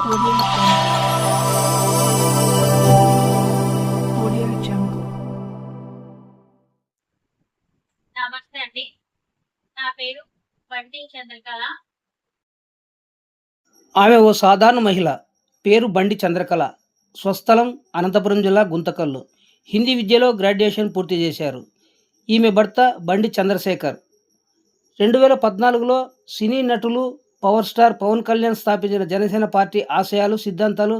Audio Jungle. నమస్తే అండి. నా పేరు బండి చంద్రకళ. ఆమె ఓ సాధారణ మహిళ. పేరు బండి చంద్రకళ. స్వస్థలం అనంతపురం జిల్లా గుంతకల్లు. హిందీ విద్యలో గ్రాడ్యుయేషన్ పూర్తి చేశారు. ఈమె భర్త బండి చంద్రశేఖర్. 2014లో సినీ నటులు పవర్ స్టార్ పవన్ కళ్యాణ్ స్థాపించిన జనసేన పార్టీ ఆశయాలు, సిద్ధాంతాలు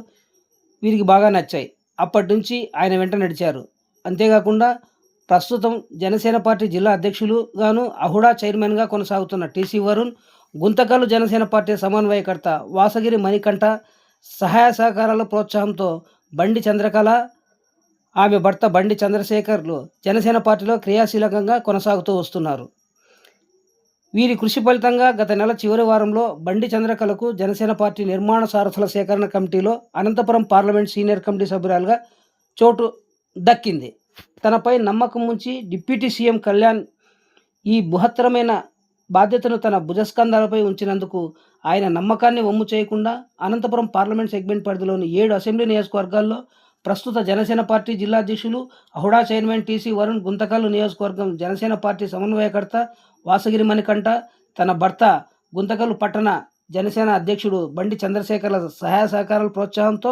వీరికి బాగా నచ్చాయి. అప్పటి నుంచి ఆయన వెంట నడిచారు. అంతేకాకుండా ప్రస్తుతం జనసేన పార్టీ జిల్లా అధ్యక్షులుగాను, అహుడా చైర్మన్గా కొనసాగుతున్న టీసీ వరుణ్, గుంతకల్లు జనసేన పార్టీ సమన్వయకర్త వాసగిరి మణికంఠ సహాయ సహకారాల ప్రోత్సాహంతో బండి చంద్రకళ, ఆమె భర్త బండి చంద్రశేఖర్లు జనసేన పార్టీలో క్రియాశీలకంగా కొనసాగుతూ వస్తున్నారు. వీరి కృషి ఫలితంగా గత నెల చివరి వారంలో బండి చంద్రకళకు జనసేన పార్టీ నిర్మాణ సారథుల సేకరణ కమిటీలో అనంతపురం పార్లమెంట్ సీనియర్ కమిటీ సభ్యురాలుగా చోటు దక్కింది. తనపై నమ్మకం ఉంచి డిప్యూటీ సీఎం కళ్యాణ్ ఈ బృహత్తరమైన బాధ్యతను తన భుజస్కంధాలపై ఉంచినందుకు ఆయన నమ్మకాన్ని వమ్ము చేయకుండా అనంతపురం పార్లమెంట్ సెగ్మెంట్ పరిధిలోని 7 అసెంబ్లీ నియోజకవర్గాల్లో ప్రస్తుత జనసేన పార్టీ జిల్లా అధ్యక్షులు అహుడా చైర్మన్ టీసీ వరుణ్, గుంతకల్లు నియోజకవర్గం జనసేన పార్టీ సమన్వయకర్త వాసగిరి మణికంఠ, తన భర్త గుంతకల్లు పట్టణ జనసేన అధ్యక్షుడు బండి చంద్రశేఖర్ల సహాయ సహకారాల ప్రోత్సాహంతో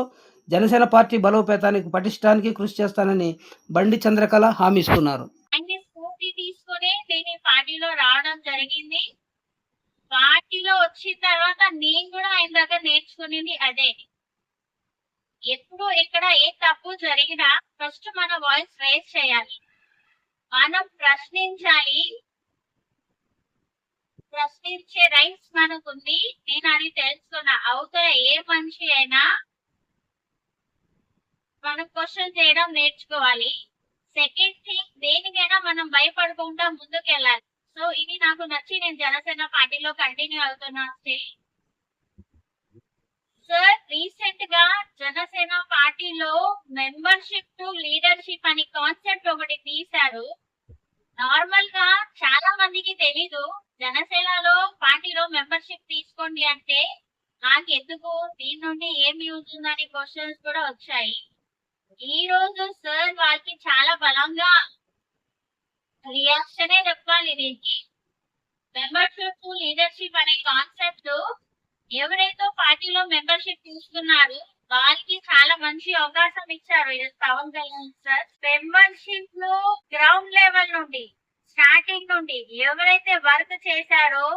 జనసేన పార్టీ బలోపేతానికి, పటిష్టానికి కృషి చేస్తానని బండి చంద్రకళ హామీ ఇస్తున్నారు. అన్ని స్ఫూర్తి తీసుకొని నేను పార్టీలో రావడం జరిగింది. పార్టీలో వచ్చిన తర్వాత నేను కూడా ఆయన దగ్గర నేర్చుకునేది అదే. ఎప్పుడు ఎక్కడ ఏ తప్పు జరిగినా ఫస్ట్ మన వాయిస్ రేస్ చేయాలి, మనం ప్రశ్నించాలి. ప్రశ్నించే రైట్స్ మనకుంది. నేను అది తెలుసుకున్నా. అవతల ఏ మనిషి అయినా మనం క్వశ్చన్ చేయడం నేర్చుకోవాలి. సెకండ్ థింగ్, దేనికైనా మనం భయపడకుండా ముందుకెళ్ళాలి. సో ఇది నాకు నచ్చి నేను జనసేన పార్టీలో కంటిన్యూ అవుతున్నాను. సార్, రీసెంట్ గా జనసేన పార్టీలో మెంబర్షిప్ టు లీడర్షిప్ అని కాన్సెప్ట్ ఒకటి తీశారు. నార్మల్ గా చాలా మందికి తెలీదు. జనసేనలో పార్టీలో మెంబర్షిప్ తీసుకోండి అంటే నాకెందుకు, దీని నుండి ఏమి యూజ్ ఉందని క్వశ్చన్స్ కూడా వచ్చాయి. ఈ రోజు సార్ వాళ్ళకి చాలా బలంగా రియాక్షనే చెప్పాలి. దీనికి మెంబర్షిప్ టు లీడర్షిప్ అనే కాన్సెప్ట్ ఎవరైతే పార్టీలో మెంబర్షిప్ తీసుకున్నారో వాళ్ళకి చాలా మంచి అవకాశం ఇచ్చారు పవన్ కళ్యాణ్ సార్. మెంబర్షిప్ లో గ్రౌండ్ లెవెల్ నుండి, స్టార్టింగ్ నుండి ఎవరైతే వర్క్ చేశారో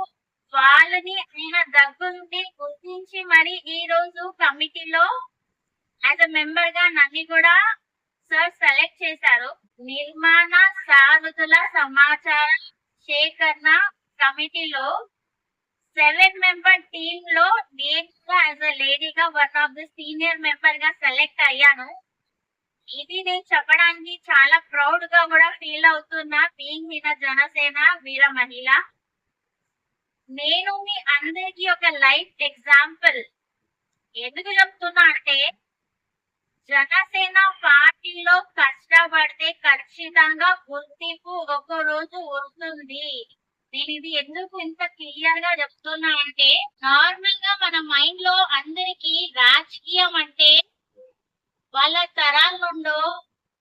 వాళ్ళని ఆయన దగ్గర నుండి గుర్తించి మరి ఈ రోజు కమిటీలో యాజ్ అ మెంబర్ గా నన్ను కూడా సార్ సెలెక్ట్ చేశారు. నిర్మాణ సారథుల సమాచార సేకరణ కమిటీలో 7 మెంబర్ టీమ్ లో నేను యాజ్ అ లేడీగా one of the senior member గా సెలెక్ట్ అయ్యాను. ఇది నేను చెప్పడానికి చాలా ప్రౌడ్ గా కూడా ఫీల్ అవుతున్నా. బీయింగ్ ఇన్ జనసేన వీర మహిళ, నేను మీ అందరికి ఒక లైఫ్ ఎగ్జాంపుల్. ఎందుకు చెప్తున్నా అంటే జనసేన పార్టీలో కష్టపడితే ఖచ్చితంగా గుర్తింపు ఒక రోజు వస్తుంది. నేను ఇది ఎందుకు ఇంత క్లియర్ గా చెప్తున్నా అంటే నార్మల్ గా మన మైండ్ లో అందరికి రాజకీయం అంటే వాళ్ళ తరాల నుండో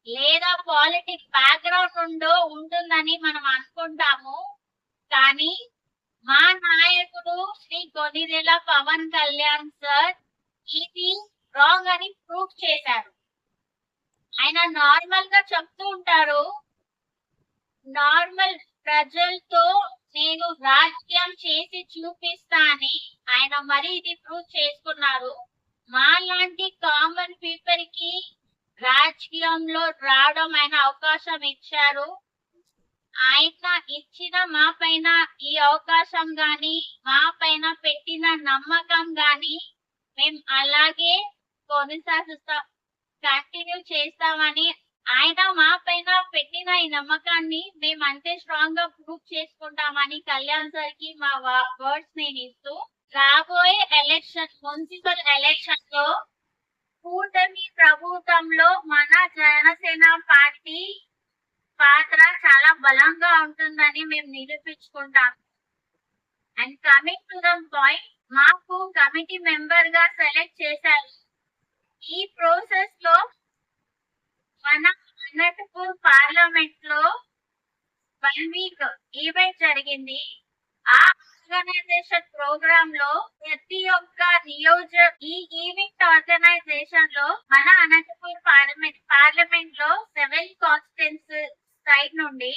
లేదా పాలిటిక్స్ బ్యాక్గ్రౌండ్ నుండో ఉంటుందని మనం అనుకుంటాము. కానీ మా నాయకుడు శ్రీ కొనిదెల పవన్ కళ్యాణ్ సార్ ఇది రాంగ్ అని ప్రూవ్ చేశారు. ఆయన నార్మల్ గా చెప్తూ ఉంటారు, నార్మల్ ప్రజలతో నేను రాజకీయం చేసి చూపిస్తా అని. ఆయన మరి ఇది ప్రూవ్ చేసుకున్నారు. మా లాంటి కామన్ పీపుల్ కి రాజకీయంలో రావడం ఆయన అవకాశం ఇచ్చారు. ఆయన ఇచ్చిన మా పైన ఈ అవకాశం గాని, మా పైన పెట్టిన నమ్మకం గాని మేము అలాగే కొనసాగిస్తాం, కంటిన్యూ చేస్తామని. ఆయన మా పైన పెట్టిన ఈ నమ్మకాన్ని మేము అంతే స్ట్రాంగ్ గా ప్రూవ్ చేసుకుంటామని కళ్యాణ్ సార్ కి మా వర్డ్స్ నేను ఇస్తూ, రాబోయే ఎలక్షన్ మున్సిపల్ ఎలక్షన్ లో కూటమి ప్రభుత్వంలో మన జనసేన పార్టీ పాత్ర చాలా బలంగా ఉంటుందని మేము నిరూపించుకుంటాం. And coming to the point, మాకు కమిటీ మెంబర్ గా సెలెక్ట్ చేశారు. ఈ ప్రాసెస్ లో మన అనంతపూర్ పార్లమెంట్ లో 1 వీక్ ఈవెంట్ జరిగింది. ఆ ఆర్గనైజేషన్ ప్రోగ్రామ్ లో ప్రతి ఒక్క ఈ ఈవెంట్ ఆర్గనైజేషన్ లో మన అనంతపూర్ పార్లమెంట్ లో 7 కాన్స్టిట్యూన్స్ సైడ్ నుండి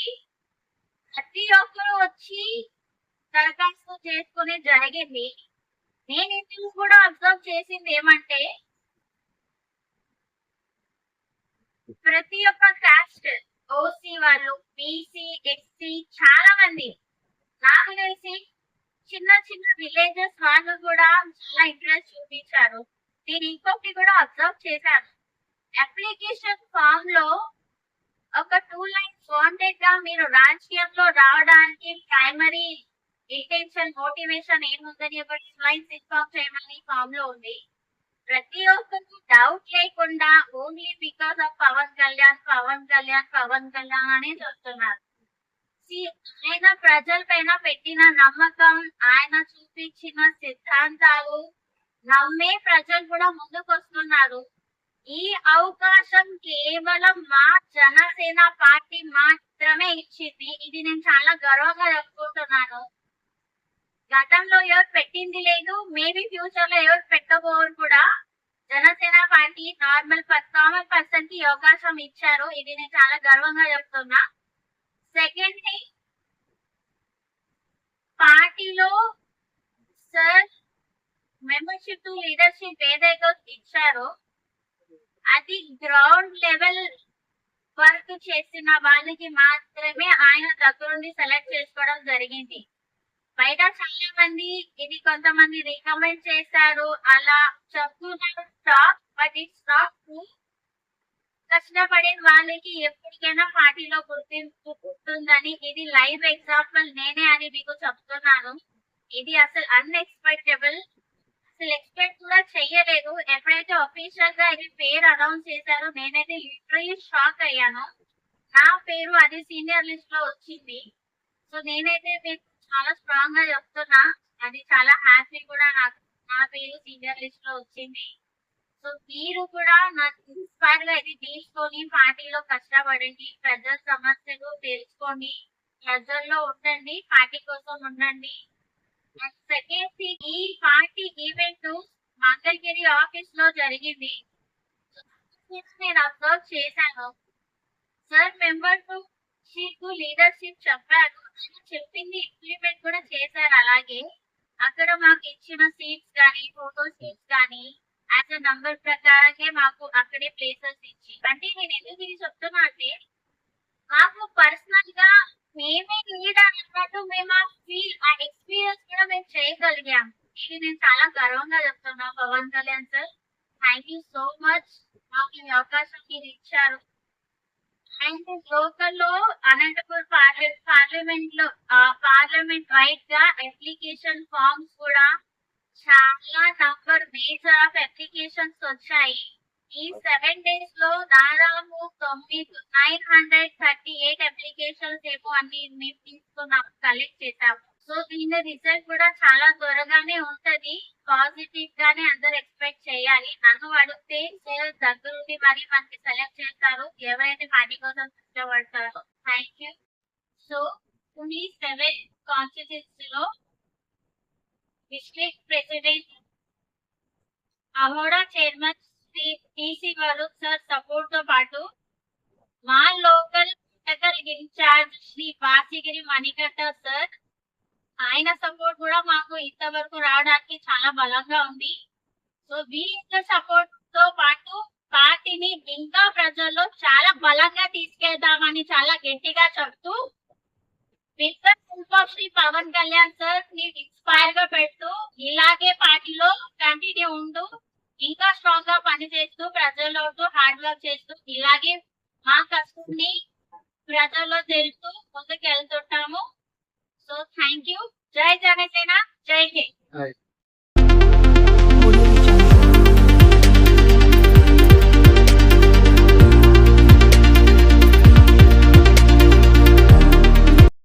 ప్రతి ఒక్కరు వచ్చి దరఖాస్తు చేసుకుని జరిగింది. నేను ఇందులో కూడా అబ్జర్వ్ చేసింది ఏమంటే ప్రతి ఒక్క కాస్ట్ ఓసీ వాళ్ళు, బీసీ, ఎస్సీ చాలా మంది నాకు తెలిసి చిన్న చిన్న విలేజెస్ వాళ్ళు కూడా చాలా ఇంట్రెస్ట్ చూపించారు. నేను ఇంకొకటి కూడా అబ్జర్వ్ చేశాను. అప్లికేషన్ ఫామ్ లో ఒక 2 లైన్స్ వాంటెడ్ గా మీరు రాజకీయంలో రావడానికి ప్రైమరీ ఇంటెన్షన్ మోటివేషన్ ఏముందని ఒక 2 లైన్స్ ఇన్ఫార్మ్ చేయమని ఫామ్ లో ఉంది. ప్రతి ఒక్కరికి డౌట్ లేకుండా only because of Pawan Kalyan అని చెప్తున్నారు. ఆయన ప్రజల పైన పెట్టిన నమ్మకం, ఆయన చూపించిన సిద్ధాంతాలు నమ్మే ప్రజలు కూడా ముందుకు వస్తున్నారు. ఈ అవకాశం కేవలం మా జనసేన పార్టీ మాత్రమే ఇచ్చింది. ఇది నేను చాలా గర్వంగా చెప్పుకుంటున్నాను. గతంలో ఎవరు పెట్టింది లేదు, మేబీ ఫ్యూచర్ లో ఎవరు పెట్టబోరు కూడా. జనసేన పార్టీ నార్మల్ పర్సన్ కి అవకాశం ఇచ్చారు. ఇది నేను చాలా గర్వంగా చెప్తున్నా. సెకండ్ థింగ్, పార్టీలో సార్ మెంబర్షిప్ టు లీడర్షిప్ ఏదైతే ఇచ్చారో అది గ్రౌండ్ లెవెల్ వర్క్ చేసిన వాళ్ళకి మాత్రమే ఆయన దగ్గరుండి సెలెక్ట్ చేసుకోవడం జరిగింది. బయట చాలా మంది ఇది కొంతమంది రికమెండ్ చేశారు అలా చెప్తున్నారు talk, but it's not true. కష్టపడే వాళ్ళకి ఎప్పటికైనా పార్టీలో గుర్తింపు ఉంటుందని ఇది లైవ్ ఎగ్జాంపుల్ నేనే అని మీకు చెప్తున్నాను. ఇది అసలు అన్ఎక్స్పెక్టబుల్, అసలు ఎక్స్పెక్ట్ కూడా చెయ్యలేదు. ఎప్పుడైతే అఫీషియల్ గా ఇది పేరు అనౌన్స్ చేశారో నేనైతే లిటరలీ షాక్ అయ్యాను. నా పేరు అది సీనియర్ లిస్ట్ లో వచ్చింది. సో నేనైతే మీకు చాలా స్ట్రాంగ్ గా చెప్తున్నా, అది చాలా హ్యాపీ కూడా. నాకు నా పేరు సీనియర్ లిస్ట్ లో వచ్చింది. సో మీరు కూడా నాకు ఇన్స్పైర్ గా ఇది తీసుకొని పార్టీలో కష్టపడండి, ప్రజల సమస్యలు తెలుసుకోండి, ప్రజల్లో ఉండండి, పార్టీ కోసం ఉండండి. సెకండ్ థింగ్, ఈ పార్టీ ఈవెంట్ మంగళగిరి ఆఫీస్ లో జరిగింది. నేను అబ్జర్వ్ చేశాను. సార్ మెంబర్షిప్ లీడర్షిప్ చెప్పారు, చెప్పింది ఇంప్లిమెంట్ కూడా చేశారు. అలాగే అక్కడ మాకు ఇచ్చిన సీట్స్ కానీ ఫోటో సీట్స్ కానీ యాజ్ అ నంబర్ ప్రకారంగా మాకు అక్కడే ప్లేసెస్ ఇచ్చి, అంటే నేను ఎందుకు ఇది చెప్తున్నా అంటే మాకు పర్సనల్ గా మేమే లీడర్ అన్నట్టు మేము ఆ ఎక్స్పీరియన్స్ కూడా మేము చేయగలిగాం. ఇది నేను చాలా గర్వంగా చెప్తున్నా. Pawan Kalyan sir, thank you so much, మాకు ఈ అవకాశం మీరు ఇచ్చారు. అండ్ లోకల్ లో అనంతపూర్ పార్లమెంట్ వైడ్ గా అప్లికేషన్ ఫార్మ్స్ కూడా చాలా నంబర్ మేజర్ ఆఫ్ అప్లికేషన్స్ వచ్చాయి. ఈ 7 days లో దాదాపు 938 అప్లికేషన్స్ ఏమో అన్ని మేము తీసుకున్నాం, కలెక్ట్ చేసాము. సో దీని రిజల్ట్ కూడా చాలా త్వరగానే ఉంటది. పాజిటివ్ గానే అందరు ఎక్స్పెక్ట్ చేయాలి. నన్ను అడిగితే సార్ దగ్గరుండి మరి మనకి సెలెక్ట్ చేస్తారు ఎవరైతే పార్టీ కోసం కష్టపడతారో. Thank you. సో మీ 7 కాన్స్టిట్యూన్సీ లో డిస్ట్రిక్ట్ ప్రెసిడెంట్ అహోడా chairman Shri TC Varun sir support తో పాటు మా local incharge Shri Vasigiri Manikanta sir, ఆయన సపోర్ట్ కూడా మాకు ఇంతవరకు రావడానికి చాలా బలంగా ఉంది. సో వీళ్ళ సపోర్ట్ తో పాటు పార్టీని ఇంకా ప్రజల్లో చాలా బలంగా తీసుకెళ్దామని చాలా గట్టిగా చెప్తూ శ్రీ పవన్ కళ్యాణ్ సార్ ని ఇన్స్పైర్ గా పెడుతూ ఇలాగే పార్టీలో కంటిన్యూ ఉంటూ ఇంకా స్ట్రాంగ్ గా పనిచేస్తూ ప్రజల్లో హార్డ్ వర్క్ చేస్తూ ఇలాగే మా కష్టాన్ని ప్రజల్లో తెలుస్తూ ముందుకు వెళ్తుంటాము. So thank you. జై జనసేన, జై హింద్.